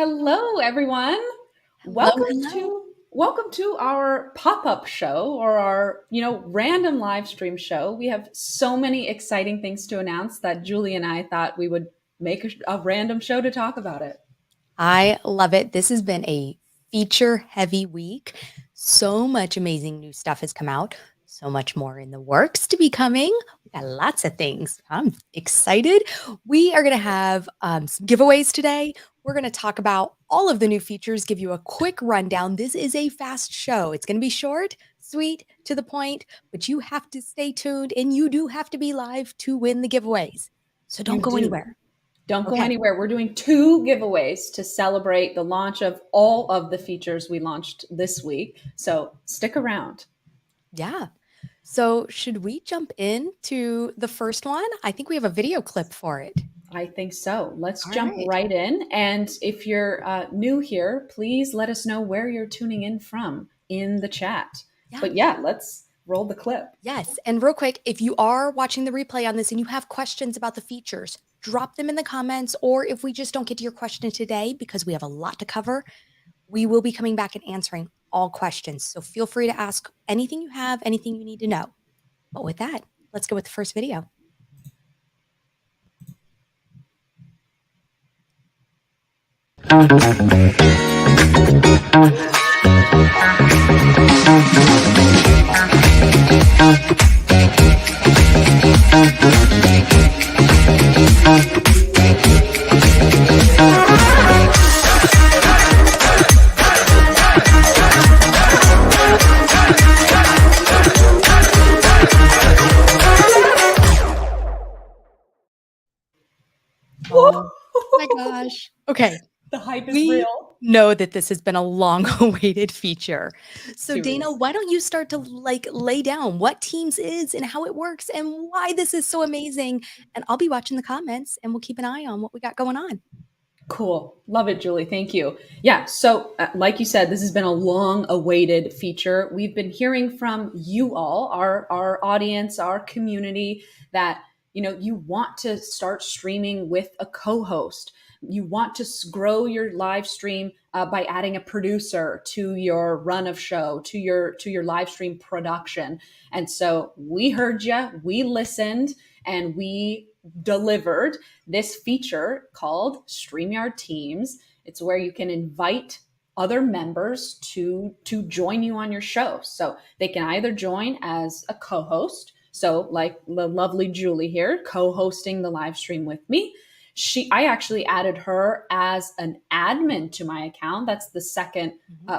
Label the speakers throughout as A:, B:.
A: Hello, everyone.
B: Hello,
A: Welcome
B: hello.
A: to welcome to our pop-up show or our, random live stream show. We have so many exciting things to announce that Julie and I thought we would make a random show to talk about it.
B: I love it. This has been a feature heavy week. So much amazing new stuff has come out. So much more in the works to be coming. We got lots of things. I'm excited. We are going to have some giveaways today. We're going to talk about all of the new features, give you a quick rundown. This is a fast show. It's going to be short, sweet, to the point, but you have to stay tuned and you do have to be live to win the giveaways. So don't
A: You
B: go
A: do.
B: anywhere.
A: Don't go
B: Okay.
A: anywhere. We're doing 2 giveaways to celebrate the launch of all of the features we launched this week. So stick around.
B: Yeah. So should we jump into the first one? I think we have a video clip for it.
A: I think so. Let's
B: All
A: jump
B: right.
A: right in. And if you're new here, please let us know where you're tuning in from in the chat.
B: Yeah.
A: But yeah, let's roll the clip.
B: Yes. And real quick, if you are watching the replay on this and you have questions about the features, drop them in the comments. Or if we just don't get to your question today, because we have a lot to cover, we will be coming back and answering all questions. So feel free to ask anything you have, anything you need to know. But with that, let's go with the first video. Oh my gosh. Okay.
A: The hype is
B: We
A: real.
B: know that this has been a long-awaited feature. So Dana,
A: Serious.
B: why don't you start to lay down what Teams is and how it works and why this is so amazing? And I'll be watching the comments and we'll keep an eye on what we got going on.
A: Cool. Love it, Julie. Thank you. Yeah. So, like you said, this has been a long awaited feature. We've been hearing from you all, our audience, our community, that, you want to start streaming with a co host. You want to grow your live stream by adding a producer to your run of show, to your live stream production. And so we heard you, we listened, and we delivered this feature called StreamYard Teams. It's where you can invite other members to join you on your show. So they can either join as a co-host, so like the lovely Julie here co-hosting the live stream with me. I actually added her as an admin to my account. That's the second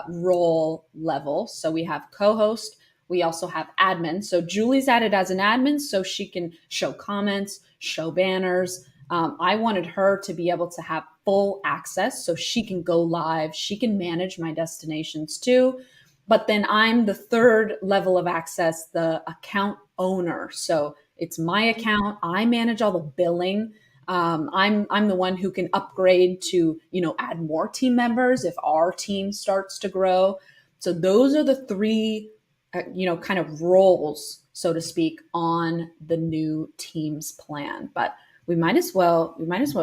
A: role level. So we have co-host, we also have admin. So Julie's added as an admin so she can show comments, show banners. I wanted her to be able to have full access so she can go live. She can manage my destinations too. But then I'm the third level of access, the account owner. So it's my account. I manage all the billing. I'm the one who can upgrade to, add more team members if our team starts to grow. So those are the 3 kind of roles, so to speak, on the new Teams plan. But we might as well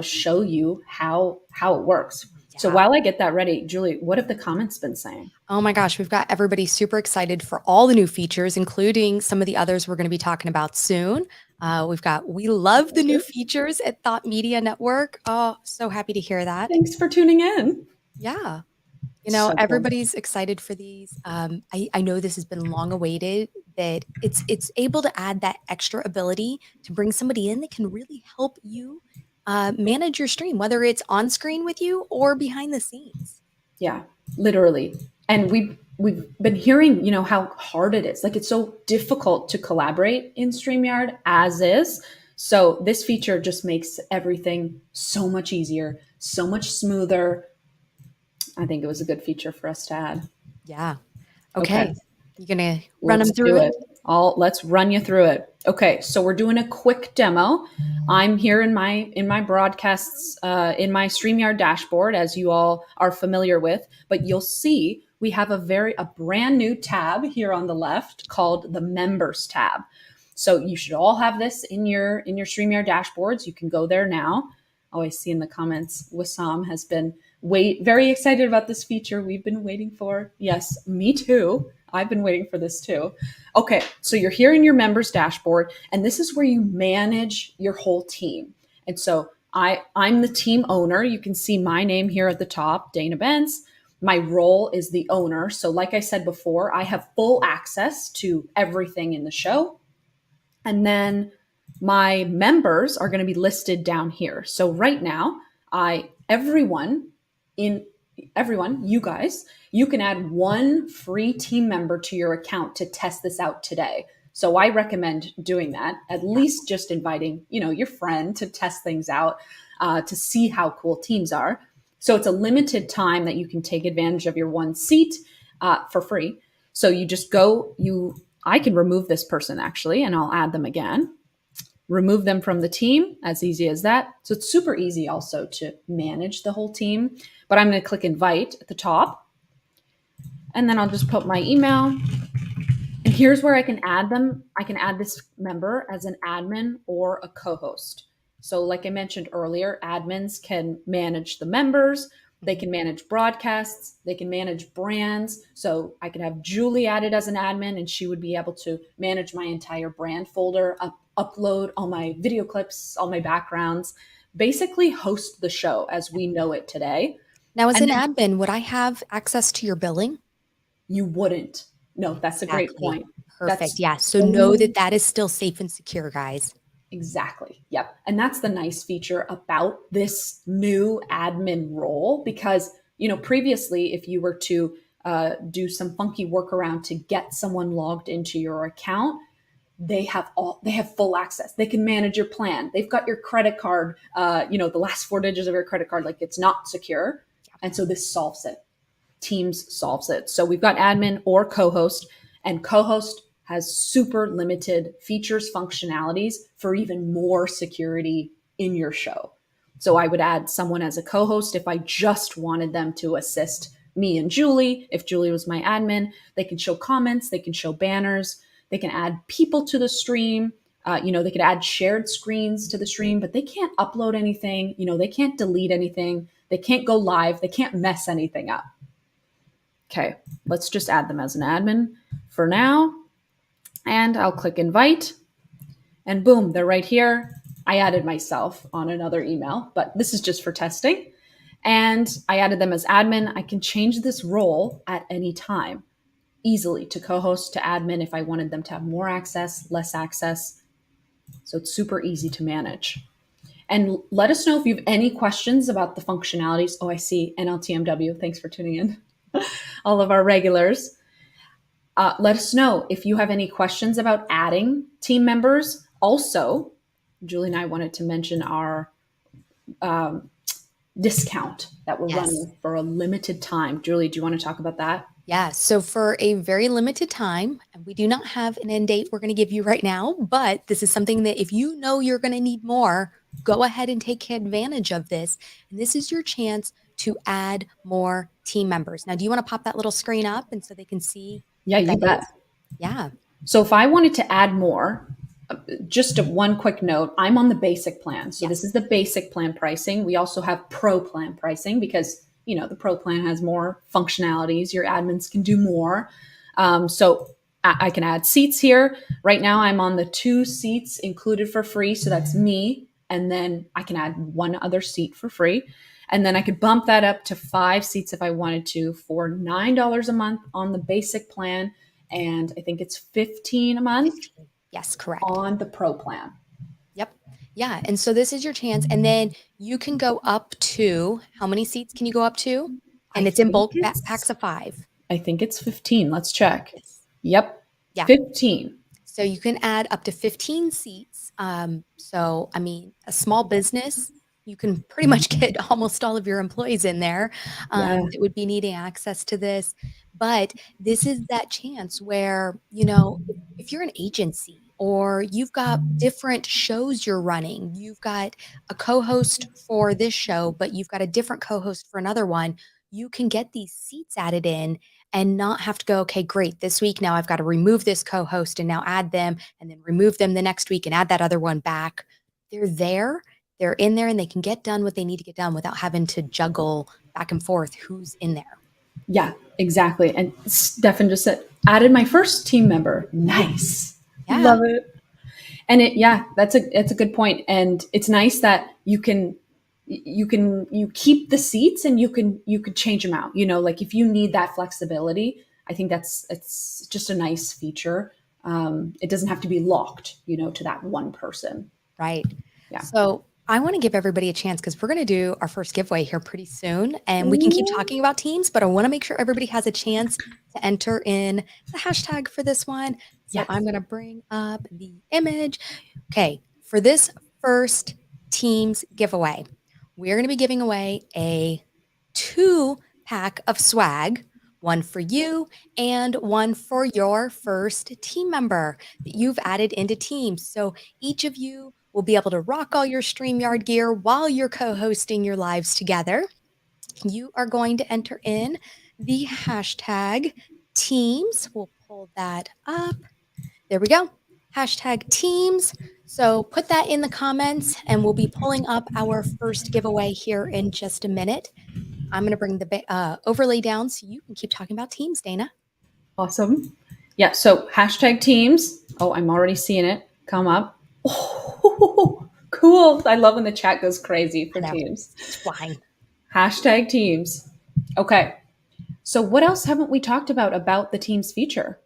A: show you how it works. So while I get that ready, Julie, what have the comments been saying?
B: Oh my gosh, we've got everybody super excited for all the new features, including some of the others we're going to be talking about soon. We love the new features at Thought Media Network. Oh, so happy to hear that.
A: Thanks for tuning in.
B: Yeah.
A: So
B: everybody's excited for these. I know this has been long awaited, that it's able to add that extra ability to bring somebody in that can really help you manage your stream, whether it's on screen with you or behind the scenes.
A: Yeah, literally. And we've been hearing, how hard it is. Like, it's so difficult to collaborate in StreamYard as is. So this feature just makes everything so much easier, so much smoother. I think it was a good feature for us to add.
B: Yeah. Okay. You're going to run
A: Let's
B: them through it?
A: Let's run you through it. Okay, so we're doing a quick demo. I'm here in my broadcasts, in my StreamYard dashboard, as you all are familiar with, but you'll see we have a brand new tab here on the left called the Members tab. So you should all have this in your StreamYard dashboards. You can go there now. Oh, I see in the comments, Wissam has been very excited about this feature we've been waiting for. Yes, me too. I've been waiting for this too. Okay, so you're here in your members dashboard, and this is where you manage your whole team. And so I'm the team owner. You can see my name here at the top, Dana Bentz. My role is the owner. So like I said before, I have full access to everything in the show. And then my members are going to be listed down here. So right now, everyone, you guys, you can add one free team member to your account to test this out today. So I recommend doing that, at least just inviting, your friend to test things out, to see how cool teams are. So it's a limited time that you can take advantage of your one seat for free. So you just I can remove this person actually, and I'll add them again. Remove them from the team, as easy as that. So it's super easy also to manage the whole team. But I'm going to click invite at the top. And then I'll just put my email. And here's where I can add them. I can add this member as an admin or a co-host. So like I mentioned earlier, admins can manage the members. They can manage broadcasts. They can manage brands. So I could have Julie added as an admin, and she would be able to manage my entire brand folder, upload all my video clips, all my backgrounds, basically host the show as we know it today.
B: Now, as an admin, would I have access to your billing?
A: You wouldn't. No, that's a great point.
B: Perfect. Yeah. So know that is still safe and secure, guys.
A: Exactly. Yep. And that's the nice feature about this new admin role, because, previously, if you were to do some funky workaround to get someone logged into your account, they have full access. They can manage your plan. They've got your credit card, the last 4 digits of your credit card, like it's not secure. And so this solves it. Teams solves it. So we've got admin or co-host, and co-host has super limited features, functionalities for even more security in your show. So I would add someone as a co-host if I just wanted them to assist me and Julie. If Julie was my admin, they can show comments, they can show banners, they can add people to the stream. They could add shared screens to the stream, but they can't upload anything. They can't delete anything. They can't go live. They can't mess anything up. Okay, let's just add them as an admin for now. And I'll click invite, and boom, they're right here. I added myself on another email, but this is just for testing. And I added them as admin. I can change this role at any time easily, to co-host, to admin, if I wanted them to have more access, less access. So it's super easy to manage. And let us know if you have any questions about the functionalities. Oh, I see NLTMW. Thanks for tuning in. All of our regulars. Let us know if you have any questions about adding team members. Also, Julie and I wanted to mention our discount that we're running for a limited time. Julie, do you want to talk about that?
B: Yeah. So for a very limited time, and we do not have an end date we're going to give you right now, but this is something that if you know you're going to need more, go ahead and take advantage of this. And this is your chance to add more team members. Now, do you want to pop that little screen up and so they can see?
A: Yeah, you bet.
B: Yeah.
A: So if I wanted to add more, just one quick note, I'm on the basic plan. So this is the basic plan pricing. We also have pro plan pricing because, the pro plan has more functionalities. Your admins can do more. So I can add seats here. Right now I'm on the 2 seats included for free. So that's me. And then I can add 1 other seat for free. And then I could bump that up to 5 seats if I wanted to for $9 a month on the basic plan. And I think it's $15 a month.
B: Yes, correct.
A: On the pro plan.
B: Yep. Yeah. And so this is your chance. And then you can go up to, how many seats can you go up to? And it's in bulk packs of 5.
A: I think it's 15. Let's check.
B: Yes.
A: Yep.
B: Yeah.
A: 15.
B: So you can add up to 15 seats. So, a small business, you can pretty much get almost all of your employees in there that would be needing access to this. But this is that chance where, if you're an agency or you've got different shows you're running, you've got a co-host for this show, but you've got a different co-host for another one, you can get these seats added in and not have to go, okay, great, this week now I've got to remove this co-host and now add them and then remove them the next week and add that other one back. They're there. they're in there and they can get done what they need to get done without having to juggle back and forth who's in there.
A: Yeah, exactly. And Stefan just said, added my first team member. Nice.
B: Yeah.
A: Love it. And that's a good point. And it's nice that you keep the seats and you could change them out. Like if you need that flexibility, I think it's just a nice feature. It doesn't have to be locked, to that one person.
B: Right.
A: Yeah.
B: So I want to give everybody a chance because we're going to do our first giveaway here pretty soon, and we can keep talking about teams, but I want to make sure everybody has a chance to enter in the hashtag for this one. So I'm going to bring up the image. Okay. For this first teams giveaway, we're going to be giving away a 2-pack of swag, one for you and one for your first team member that you've added into Teams. So each of you will be able to rock all your StreamYard gear while you're co-hosting your lives together. You are going to enter in the hashtag Teams. We'll pull that up. There we go. Hashtag Teams. So put that in the comments and we'll be pulling up our first giveaway here in just a minute. I'm going to bring the overlay down so you can keep talking about Teams, Dana.
A: Awesome. Yeah. So hashtag Teams. Oh, I'm already seeing it come up. Oh, cool. I love when the chat goes crazy for Teams.
B: It's flying.
A: Hashtag Teams. Okay. So what else haven't we talked about the Teams feature?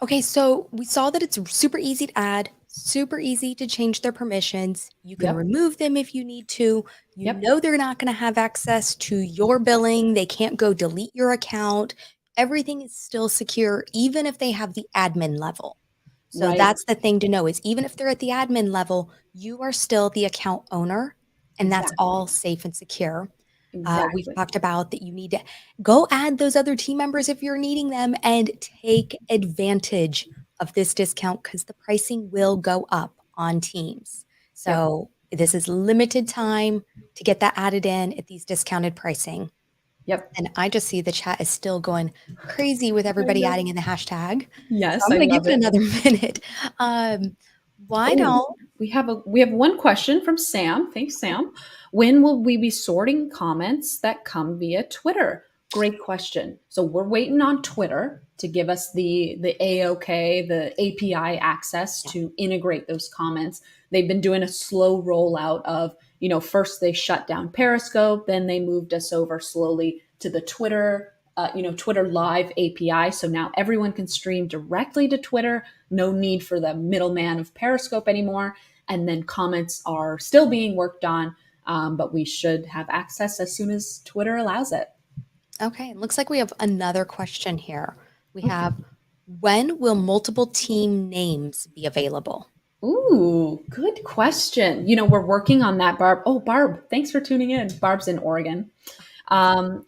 B: Okay, so we saw that it's super easy to add, super easy to change their permissions. You can remove them if you need to. You know they're not going to have access to your billing. They can't go delete your account. Everything is still secure, even if they have the admin level. So that's the thing to know is even if they're at the admin level, you are still the account owner, and that's all safe and secure. We've talked about that you need to go add those other team members if you're needing them and take advantage of this discount because the pricing will go up on Teams. So this is limited time to get that added in at these discounted pricing.
A: Yep.
B: And I just see the chat is still going crazy with everybody adding in the hashtag.
A: Yes,
B: so I'm going to give it another minute. Why don't
A: we have one question from Sam? Thanks, Sam. When will we be sorting comments that come via Twitter? Great question. So we're waiting on Twitter to give us the AOK, the API access to integrate those comments. They've been doing a slow rollout of, first they shut down Periscope, then they moved us over slowly to the Twitter, Twitter Live API. So now everyone can stream directly to Twitter. No need for the middleman of Periscope anymore. And then comments are still being worked on, but we should have access as soon as Twitter allows it.
B: Okay, it looks like we have another question here. We have, when will multiple team names be available?
A: Ooh, good question. We're working on that, Barb. Oh, Barb, thanks for tuning in. Barb's in Oregon. I'm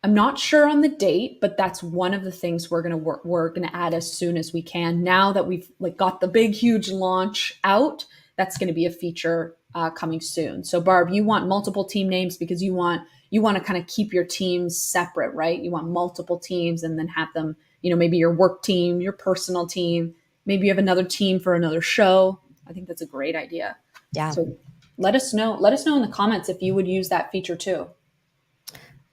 A: not sure on the date, but that's one of the things we're going to add as soon as we can. Now that we've got the big, huge launch out, that's going to be a feature coming soon. So Barb, you want multiple team names because you want to kind of keep your teams separate, right? You want multiple teams and then have them, maybe your work team, your personal team, maybe you have another team for another show. I think that's a great idea.
B: Yeah.
A: So let us know in the comments if you would use that feature too.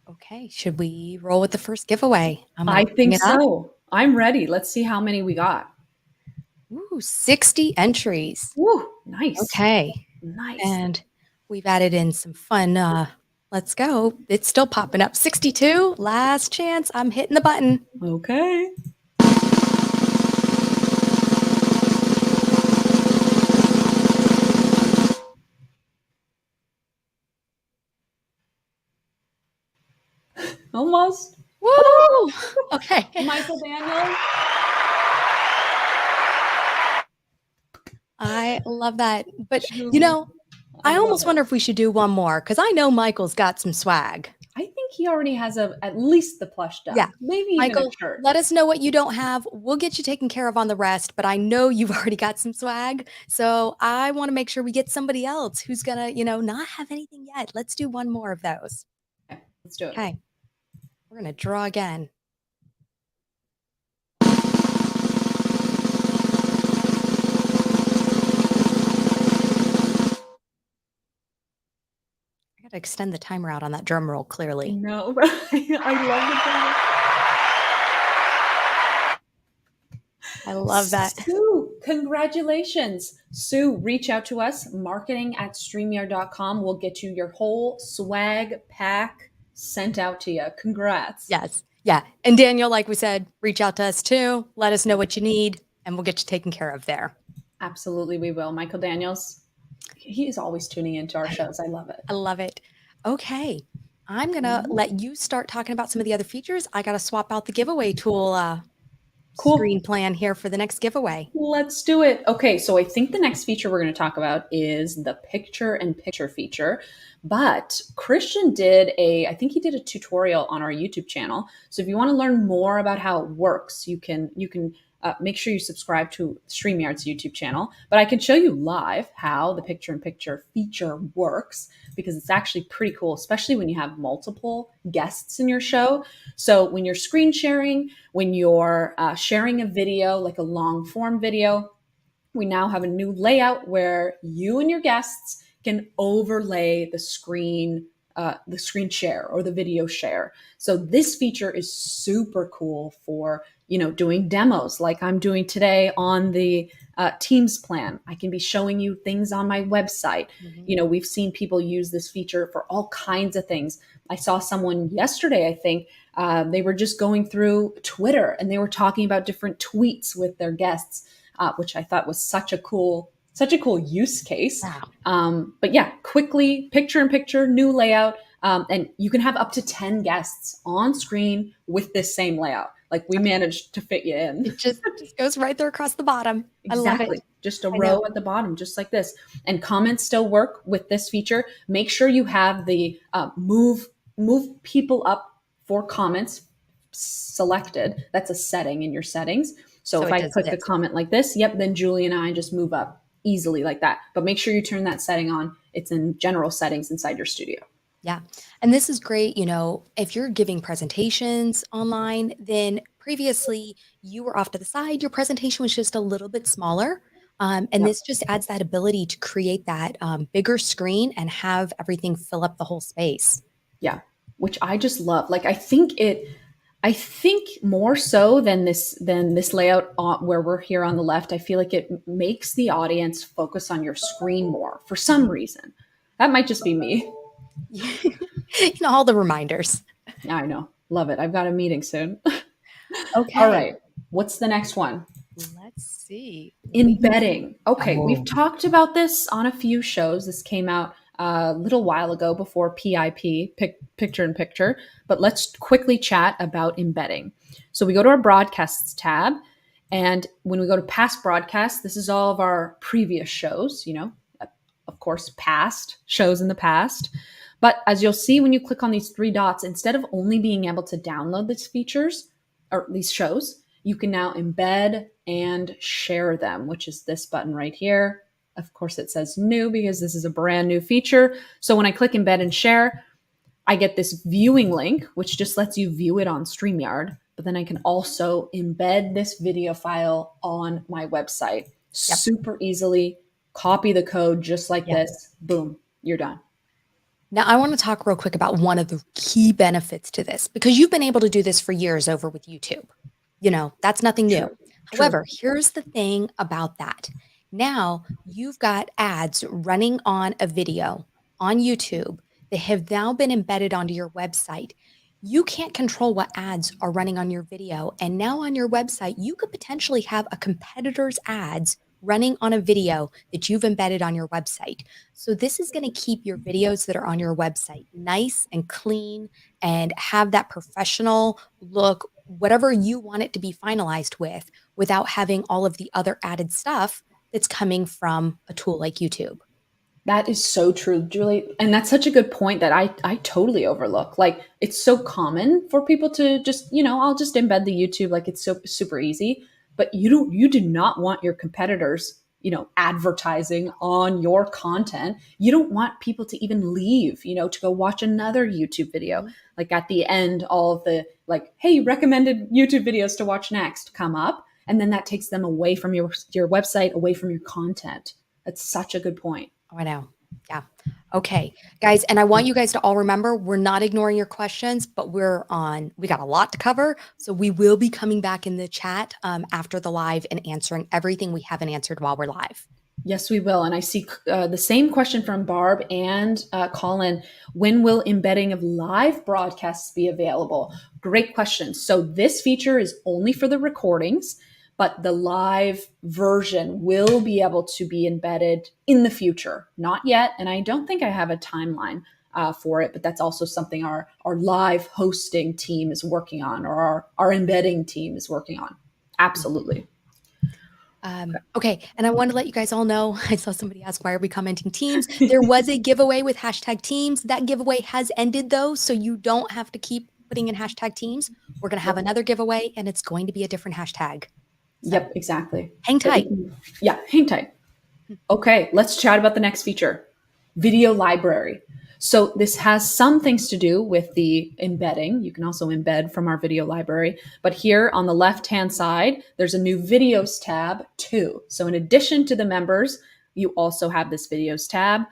B: Okay, should we roll with the first giveaway?
A: I think so. I'm ready. Let's see how many we got.
B: Ooh, 60 entries.
A: Ooh, nice.
B: Okay.
A: Nice.
B: And we've added in some fun. Let's go. It's still popping up. 62. Last chance. I'm hitting the button.
A: Okay. Almost.
B: Woo! Okay.
A: Michael Daniels.
B: I love that. But, I almost wonder if we should do one more because I know Michael's got some swag.
A: I think he already has at least the plush done.
B: Yeah.
A: Maybe even
B: Michael,
A: a shirt.
B: let us know what you don't have. We'll get you taken care of on the rest, but I know you've already got some swag. So I want to make sure we get somebody else who's going to, not have anything yet. Let's do one more of those.
A: Okay, let's do it.
B: Okay. We're going to draw again. extend the timer out on that drum roll, clearly.
A: No, but I love
B: I love that.
A: Sue, congratulations. Sue, reach out to us, marketing@streamyard.com. We'll get you your whole swag pack sent out to you. Congrats.
B: Yes. Yeah. And Daniel, like we said, reach out to us too. Let us know what you need and we'll get you taken care of there.
A: Absolutely, we will. Michael Daniels, he is always tuning into our shows. I love it.
B: I love it. Okay. I'm going to let you start talking about some of the other features. I got to swap out the giveaway tool
A: Cool.
B: screen plan here for the next giveaway.
A: Let's do it. Okay, so I think the next feature we're going to talk about is the picture-in-picture feature. But Christian I think he did a tutorial on our YouTube channel. So if you want to learn more about how it works, you can make sure you subscribe to StreamYard's YouTube channel. But I can show you live how the picture-in-picture feature works, because it's actually pretty cool, especially when you have multiple guests in your show. So when you're screen sharing, when you're sharing a video, like a long form video, we now have a new layout where you and your guests can overlay the screen share or the video share. So this feature is super cool for, doing demos like I'm doing today on the Teams plan. I can be showing you things on my website.
B: Mm-hmm.
A: We've seen people use this feature for all kinds of things. I saw someone yesterday, I think, they were just going through Twitter and they were talking about different tweets with their guests, which I thought was such a cool use case.
B: Wow.
A: But yeah, quickly, picture-in-picture, new layout. And you can have up to 10 guests on screen with this same layout. Like we managed to fit you in.
B: It just goes right there across the bottom.
A: Exactly.
B: I love it.
A: Just a row at the bottom, just like this. And comments still work with this feature. Make sure you have the move people up for comments selected. That's a setting in your settings. So if I click a comment like this, then Julie and I just move up easily like that. But make sure you turn that setting on. It's in general settings inside your studio.
B: Yeah. And this is great. If you're giving presentations online, then previously you were off to the side, your presentation was just a little bit smaller. This just adds that ability to create that bigger screen and have everything fill up the whole space.
A: Yeah. Which I just love. Like, I think more so than this layout where we're here on the left, I feel like it makes the audience focus on your screen more for some reason. That might just be me.
B: All the reminders.
A: I know. Love it. I've got a meeting soon.
B: Okay.
A: All right. What's the next one?
B: Let's see.
A: Embedding. Okay. We've talked about this on a few shows. This came out a little while ago before PIP, picture-in-picture, but let's quickly chat about embedding. So we go to our broadcasts tab, and when we go to past broadcasts, this is all of our previous shows, of course, past shows in the past. But as you'll see, when you click on these three dots, instead of only being able to download these features or these shows, you can now embed and share them, which is this button right here. Of course, it says new because this is a brand new feature. So when I click embed and share, I get this viewing link, which just lets you view it on StreamYard. But then I can also embed this video file on my website super easily. Copy the code just like this. Boom, you're done.
B: Now, I want to talk real quick about one of the key benefits to this, because you've been able to do this for years over with YouTube. That's nothing new.
A: True.
B: However, here's the thing about that. Now you've got ads running on a video on YouTube that have now been embedded onto your website. You can't control what ads are running on your video. And now on your website, you could potentially have a competitor's ads running on a video that you've embedded on your website. So this is going to keep your videos that are on your website nice and clean and have that professional look, whatever you want it to be finalized with, without having all of the other added stuff that's coming from a tool like YouTube.
A: That is so true, Julie. And that's such a good point that I totally overlook. Like, it's so common for people to just, I'll just embed the YouTube. Like, it's so super easy. But you do not want your competitors, advertising on your content. You don't want people to even leave, to go watch another YouTube video. Like at the end, all of the hey, recommended YouTube videos to watch next come up. And then that takes them away from your website, away from your content. That's such a good point.
B: Oh, I know. Yeah. Okay, guys. And I want you guys to all remember, we're not ignoring your questions, but we got a lot to cover. So we will be coming back in the chat after the live and answering everything we haven't answered while we're live.
A: Yes, we will. And I see the same question from Barb and Colin. When will embedding of live broadcasts be available? Great question. So this feature is only for the recordings, but the live version will be able to be embedded in the future. Not yet. And I don't think I have a timeline for it, but that's also something our live hosting team is working on, or our embedding team is working on. Absolutely.
B: Okay. And I want to let you guys all know, I saw somebody ask, why are we commenting teams? There was a giveaway with hashtag teams. That giveaway has ended though. So you don't have to keep putting in hashtag teams. We're going to have another giveaway and it's going to be a different hashtag. So
A: yep, exactly.
B: hang tight.
A: Yeah, hang tight. Okay, let's chat about the next feature, video library. So this has some things to do with the embedding. You can also embed from our video library. But here on the left-hand side, there's a new videos tab too. So in addition to the members, you also have this videos tab.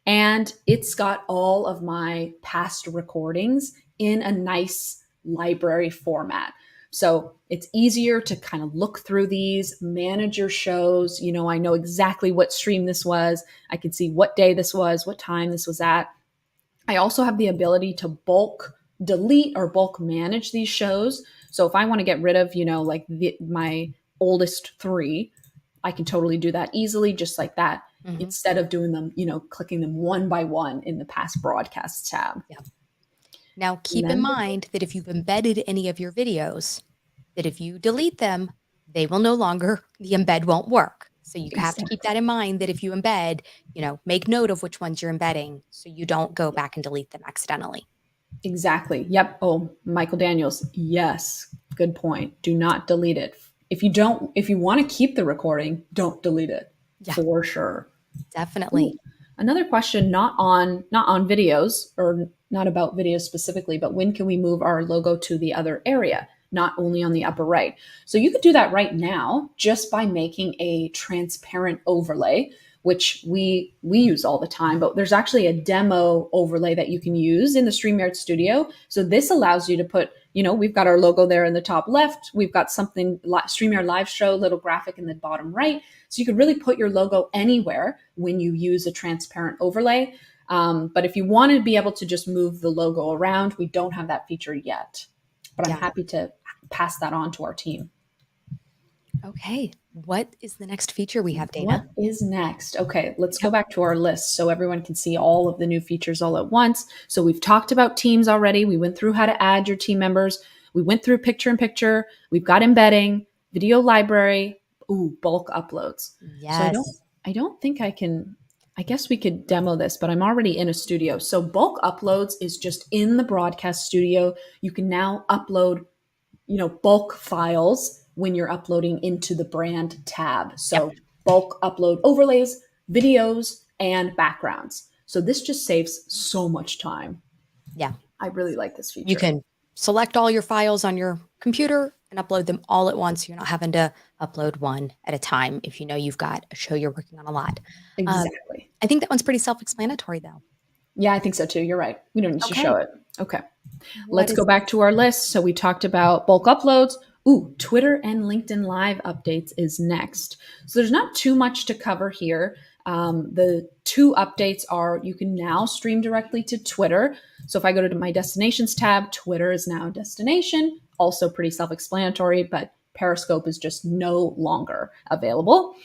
A: And it's got all of my past recordings in a nice library format. So it's easier to kind of look through these, manage your shows. You know, I know exactly what stream this was. I can see what day this was, what time this was at. I also have the ability to bulk delete or bulk manage these shows. So if I want to get rid of, like my oldest 3, I can totally do that easily, just like that, instead of doing them, clicking them one by one in the past broadcasts tab.
B: Yeah. Now, keep in mind that if you've embedded any of your videos, that if you delete them, the embed won't work. So you have to keep that in mind, that if you embed, make note of which ones you're embedding so you don't go back and delete them accidentally.
A: Exactly. Yep. Oh, Michael Daniels. Yes. Good point. Do not delete it. If you want to keep the recording, don't delete it. Yeah. For sure.
B: Definitely.
A: Ooh. Another question, not on videos, or not about videos specifically, but when can we move our logo to the other area, not only on the upper right? So you could do that right now just by making a transparent overlay, which we use all the time, but there's actually a demo overlay that you can use in the StreamYard Studio. So this allows you to put, we've got our logo there in the top left. We've got something, StreamYard Live Show, little graphic in the bottom right. So you could really put your logo anywhere when you use a transparent overlay. But if you want to be able to just move the logo around, we don't have that feature yet. But I'm happy to pass that on to our team.
B: Okay. What is the next feature we have, Dana?
A: What is next? Okay, let's go back to our list so everyone can see all of the new features all at once. So we've talked about teams already. We went through how to add your team members. We went through picture-in-picture. We've got embedding, video library, bulk uploads.
B: Yes.
A: So I don't think I can. I guess we could demo this, but I'm already in a studio. So bulk uploads is just in the broadcast studio. You can now upload, bulk files when you're uploading into the brand tab. So bulk upload overlays, videos, and backgrounds. So this just saves so much time.
B: Yeah.
A: I really like this feature.
B: You can select all your files on your computer and upload them all at once. You're not having to upload one at a time if you've got a show you're working on a lot.
A: Exactly.
B: I think that one's pretty self-explanatory though.
A: Yeah, I think so too. You're right. We don't need to show it. Okay. Let's go back to our list. So we talked about bulk uploads. Twitter and LinkedIn Live updates is next. So there's not too much to cover here. The 2 updates are you can now stream directly to Twitter. So if I go to my destinations tab, Twitter is now a destination. Also pretty self-explanatory, but Periscope is just no longer available.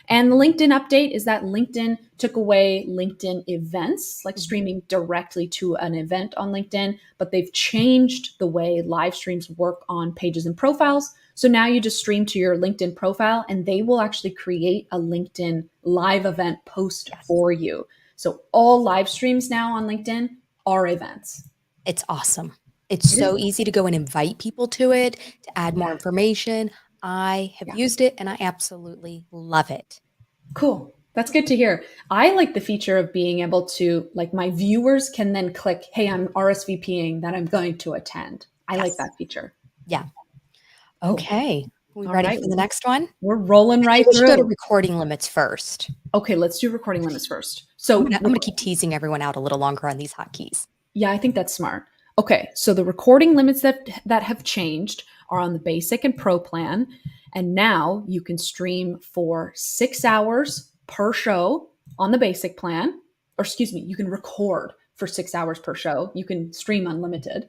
A: And the LinkedIn update is that LinkedIn took away LinkedIn events, like streaming directly to an event on LinkedIn, but they've changed the way live streams work on pages and profiles. So now you just stream to your LinkedIn profile and they will actually create a LinkedIn live event post for you. So all live streams now on LinkedIn are events.
B: It's awesome. It's so easy to go and invite people to it, to add more information. I have used it and I absolutely love it.
A: Cool. That's good to hear. I like the feature of being able to, like, my viewers can then click, hey, I'm RSVPing that I'm going to attend. I like that feature.
B: Yeah. Okay. We ready for the next one?
A: We're rolling right through.
B: Let's go to recording limits first.
A: Okay, let's do recording limits first. So
B: I'm gonna keep teasing everyone out a little longer on these hotkeys.
A: yeah, I think that's smart. Okay, so the recording limits that have changed are on the basic and pro plan, and now you can stream for 6 hours per show on the basic plan, or excuse me, you can record for 6 hours per show. You can stream unlimited,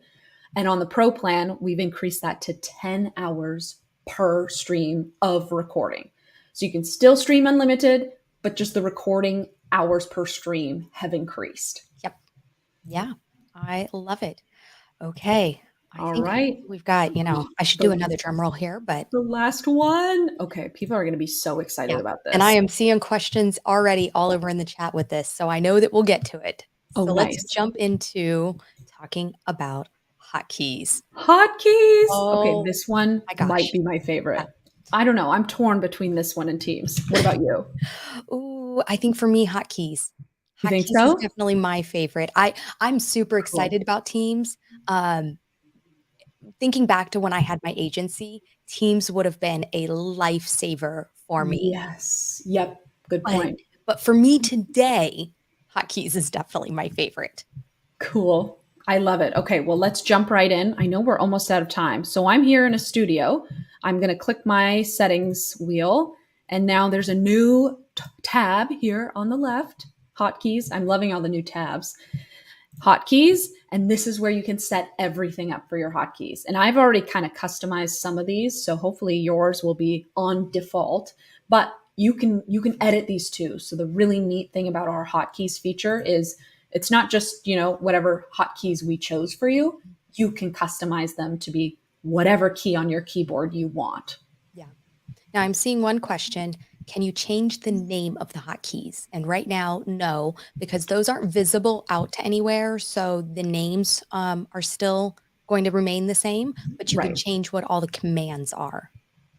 A: and on the pro plan, we've increased that to 10 hours per stream of recording. So you can still stream unlimited, but just the recording hours per stream have increased.
B: Yep. Yeah, I love it. Okay. I
A: All
B: think
A: right.
B: we've got, I should do another drum roll here, but
A: The last one. Okay, people are going to be so excited
B: yeah.
A: about this.
B: And I am seeing questions already all over in the chat with this, so I know that we'll get to it.
A: Oh,
B: So let's
A: nice.
B: jump into talking about hotkeys.
A: Hotkeys. Okay,
B: Oh
A: this one
B: my gosh.
A: might be my favorite. I don't know. I'm torn between this one and Teams. What about you?
B: Ooh, I think for me, hotkeys.
A: You think
B: Hotkeys is
A: so?
B: definitely my favorite. I'm super excited about Teams. Thinking back to when I had my agency, Teams would have been a lifesaver for me.
A: Yes. Yep. Good point.
B: But for me today, hotkeys is definitely my favorite.
A: Cool. I love it. Okay, well, let's jump right in. I know we're almost out of time. So I'm here in a studio. I'm going to click my settings wheel. And now there's a new tab here on the left. Hotkeys. I'm loving all the new tabs. Hotkeys. And this is where you can set everything up for your hotkeys. And I've already kind of customized some of these. So hopefully yours will be on default. But you can edit these too. So the really neat thing about our hotkeys feature is it's not just, whatever hotkeys we chose for you. You can customize them to be whatever key on your keyboard you want.
B: Yeah. Now I'm seeing one question. Can you change the name of the hotkeys? And right now, no, because those aren't visible out to anywhere. So the names are still going to remain the same, but you can change what all the commands are.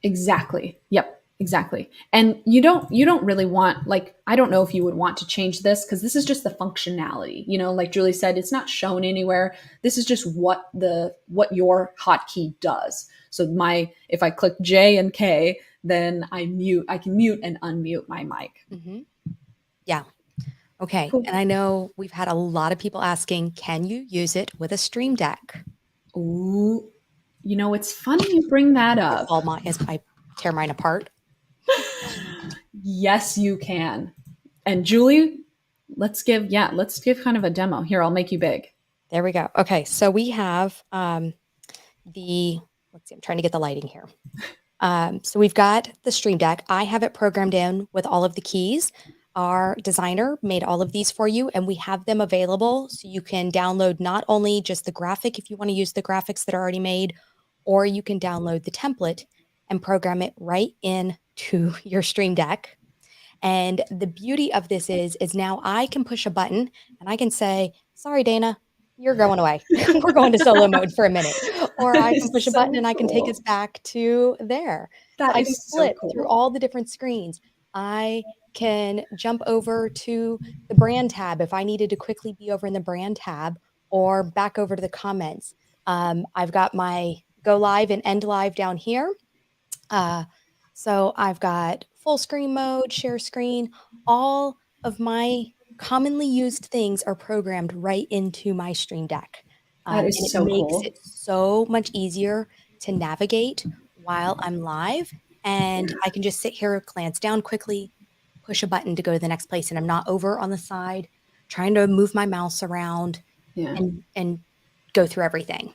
A: Exactly. Yep. Exactly. And you don't really want, like, I don't know if you would want to change this because this is just the functionality. Like Julie said, it's not shown anywhere. This is just what your hotkey does. So if I click J and K, then I can mute and unmute my mic.
B: Mm-hmm. Yeah. Okay.
A: Cool.
B: And I know we've had a lot of people asking, can you use it with a Stream Deck?
A: Ooh, it's funny you bring that up.
B: As I tear mine apart.
A: Yes, you can. And Julie, let's give kind of a demo. Here, I'll make you big.
B: There we go. Okay, so we have let's see, I'm trying to get the lighting here. So we've got the Stream Deck. I have it programmed in with all of the keys. Our designer made all of these for you, and we have them available. So you can download not only just the graphic if you want to use the graphics that are already made, or you can download the template and program it right into your Stream Deck. And the beauty of this is now I can push a button and I can say, sorry, Dana, you're going away. We're going to solo mode for a minute. Or I can push a button and I can take us back to there. I can flip through all the different screens. I can jump over to the brand tab if I needed to quickly be over in the brand tab or back over to the comments. I've got my go live and end live down here. So I've got full screen mode, share screen, all of my commonly used things are programmed right into my Stream Deck.
A: That is so cool.
B: It makes it so much easier to navigate while I'm live. And I can just sit here, glance down quickly, push a button to go to the next place. And I'm not over on the side trying to move my mouse around and go through everything.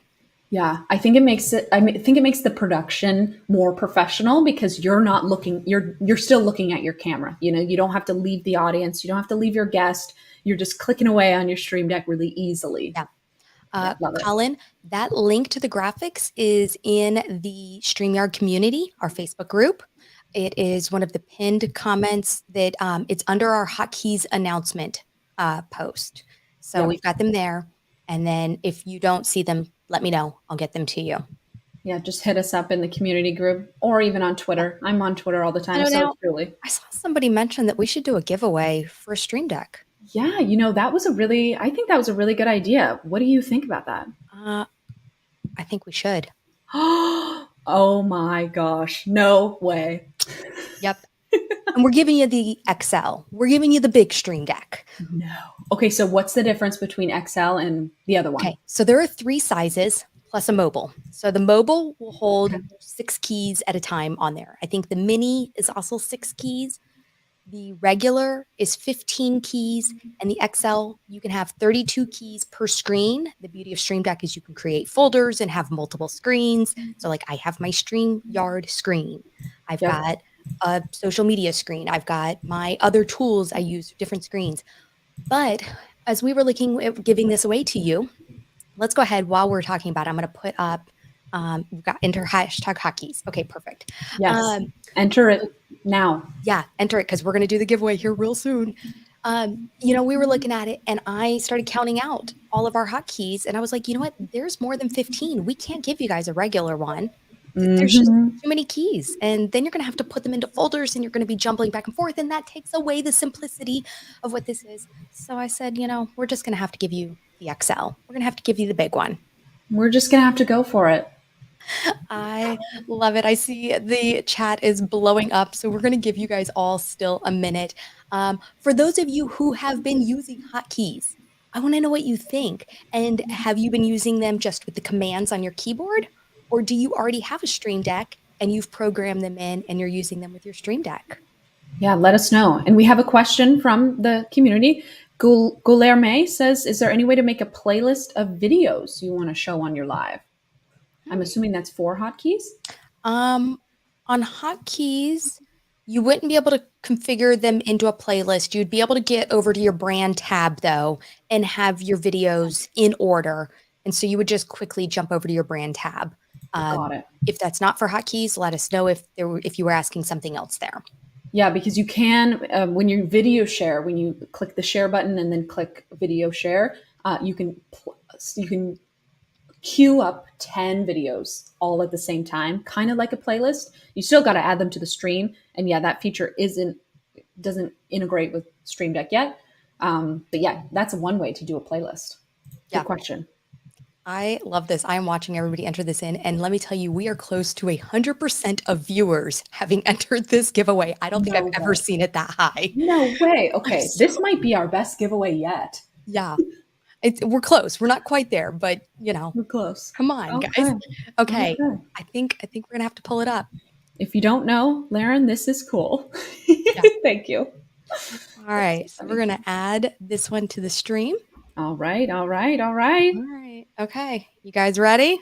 A: Yeah, I think it makes the production more professional because you're not looking, you're still looking at your camera. You don't have to leave the audience. You don't have to leave your guest. You're just clicking away on your Stream Deck really easily.
B: Yeah. Colin, that link to the graphics is in the StreamYard community, our Facebook group. It is one of the pinned comments that it's under our hotkeys announcement post. So we've got them there. And then if you don't see them, let me know. I'll get them to you.
A: Yeah, just hit us up in the community group or even on Twitter. I'm on Twitter all the time.
B: I saw somebody mention that we should do a giveaway for a Stream Deck.
A: Yeah, I think that was a really good idea. What do you think about that?
B: I think we should.
A: Oh my gosh. No way.
B: Yep. And we're giving you the XL. We're giving you the big Stream Deck.
A: No. Okay, so what's the difference between XL and the other one?
B: Okay, so there are 3 sizes plus a mobile. So the mobile will hold
A: Okay.
B: 6 keys at a time on there. I think the mini is also 6 keys. The regular is 15 keys, and the XL, you can have 32 keys per screen. The beauty of Stream Deck is you can create folders and have multiple screens. So like I have my StreamYard screen. I've
A: Yep.
B: got a social media screen. I've got my other tools I use, different screens. But as we were looking at giving this away to you, let's go ahead while we're talking about it. I'm going to put up, we've got enter hashtag hotkeys. Okay, perfect.
A: Yes. Enter it now.
B: Yeah, enter it because we're going to do the giveaway here real soon. We were looking at it and I started counting out all of our hotkeys and I was like, you know what? There's more than 15. We can't give you guys a regular one. There's just too many keys. And then you're going to have to put them into folders and you're going to be jumbling back and forth. And that takes away the simplicity of what this is. So I said, we're just going to have to give you the XL. We're going to have to give you the big one.
A: We're just going to have to go for it.
B: I love it. I see the chat is blowing up. So we're going to give you guys all still a minute. For those of you who have been using hotkeys, I want to know what you think. And have you been using them just with the commands on your keyboard? Or do you already have a Stream Deck and you've programmed them in and you're using them with your Stream Deck?
A: Yeah, let us know. And we have a question from the community. Guilherme says, is there any way to make a playlist of videos you want to show on your live? I'm assuming that's 4 hotkeys?
B: On hotkeys, you wouldn't be able to configure them into a playlist. You'd be able to get over to your brand tab, though, and have your videos in order. And so you would just quickly jump over to your brand tab.
A: Got it.
B: If that's not for hotkeys, let us know if you were asking something else there.
A: Yeah, because you can, when you video share, when you click the share button and then click video share, you can queue up 10 videos all at the same time, kind of like a playlist. You still got to add them to the stream. And yeah, that feature doesn't integrate with Stream Deck yet. But yeah, that's one way to do a playlist. Good question.
B: I love this. I'm watching everybody enter this in. And let me tell you, we are close to 100% of viewers having entered this giveaway. I don't think I've ever seen it that high.
A: No way. Okay. This might be our best giveaway yet.
B: Yeah. We're close. We're not quite there, but
A: we're close.
B: Come on, guys. Okay. I think we're going to have to pull it up.
A: If you don't know, Laren, this is cool. Yeah. Thank you.
B: All right. So we're going to add this one to the stream.
A: All right.
B: Okay. You guys ready?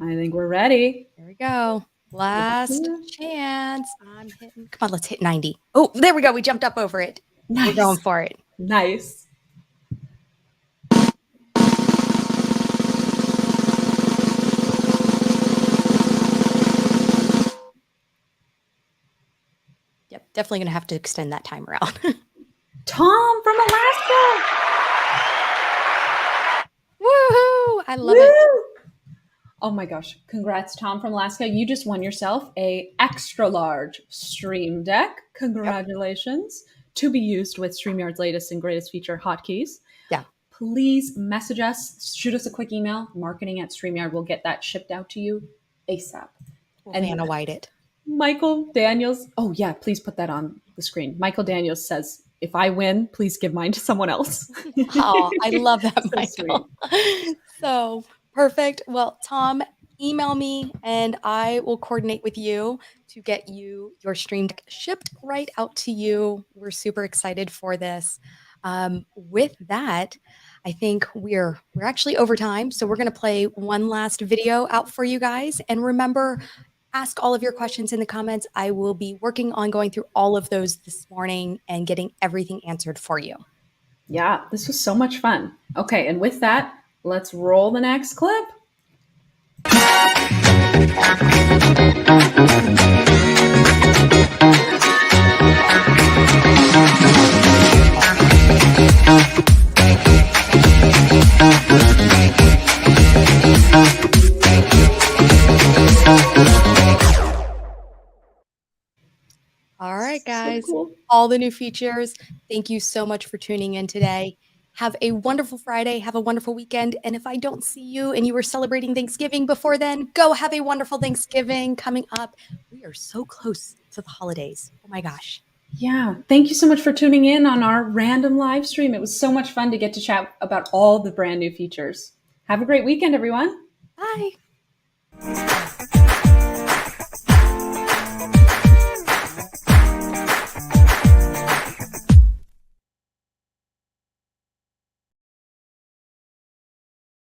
A: I think we're ready.
B: Here we go. Last chance. I'm hitting. Come on, let's hit 90. Oh, there we go. We jumped up over it.
A: Nice.
B: We're going for it.
A: Nice.
B: Yep. Definitely going to have to extend that timer out.
A: Tom from Alaska.
B: Woohoo! I love it.
A: Oh my gosh. Congrats, Tom from Alaska. You just won yourself a extra large Stream Deck. Congratulations. Yep. To be used with StreamYard's latest and greatest feature, hotkeys.
B: Yeah.
A: Please message us, shoot us a quick email, marketing@StreamYard. We'll get that shipped out to you ASAP.
B: And Vanna White it.
A: Michael Daniels. Oh yeah, please put that on the screen. Michael Daniels says, if I win, please give mine to someone else.
B: Oh, I love that,
A: So
B: Michael. So perfect. Well, Tom, email me and I will coordinate with you to get you your Stream Deck shipped right out to you. We're super excited for this. With that, I think we're actually over time. So we're going to play one last video out for you guys. And remember, ask all of your questions in the comments. I will be working on going through all of those this morning and getting everything answered for you.
A: Yeah, this was so much fun. Okay, and with that, let's roll the next clip.
B: All right, guys,
A: So cool.
B: All the new features. Thank you so much for tuning in today. Have a wonderful Friday. Have a wonderful weekend. And if I don't see you and you were celebrating Thanksgiving before then, go have a wonderful Thanksgiving coming up. We are so close to the holidays. Oh my gosh.
A: Yeah. Thank you so much for tuning in on our random live stream. It was so much fun to get to chat about all the brand new features. Have a great weekend, everyone.
B: Bye.